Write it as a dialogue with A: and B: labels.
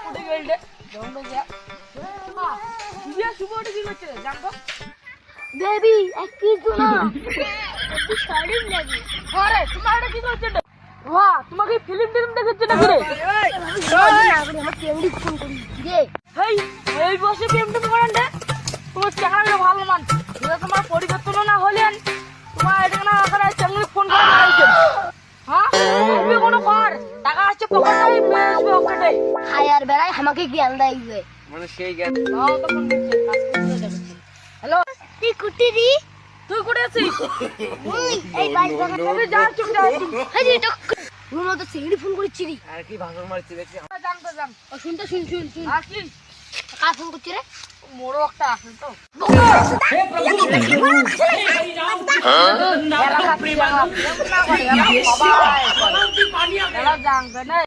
A: উঠে গেলটে দন্ড যা তুই শুভ উঠে কি করছিস জানতো
B: বেবি এক কিছু না একটু শাড়ি লাগি
A: আরে তোমার এটা কি করছিস বাহ তোমাকে ফিল্ম দেখাচ্ছে নাকি রে
B: আমার ফ্রেন্ডই ফোন করি রে
A: হেই এই বসে প্রেমটা করেন রে তোমার চেহারা ভালো মান এটা তোমার পরিবর্তন না হলেন তোমার এটা না ওখানে চ্যানেলে ফোন করে দিয়েছেন হ্যাঁ তুমি কোনো কর টাকা আছে পকেটে মেয়ে আসবে ওখানে
B: হায়ার বেড়ায় আমাকে জ্ঞান দেয়
C: মানে সেই জ্ঞান
A: নাও তো ফোন দিচ্ছে কাজ করতে যাচ্ছে হ্যালো
B: তুই কুটি দি
A: তুই কোথায় আছিস
B: এই বাইক জায়গা
A: তুমি যা চুপ যা
B: এই এটা রুম তো সিঁড়ি ফোন করেছি রে
C: আর কি ভাষণ মারছি দেখছি
A: জানতো জান
B: ও শুনতে শুন
A: আসি
B: কার ফোন করছি রে
A: মোড়ো একটা আসে তো এলাকা জানবে না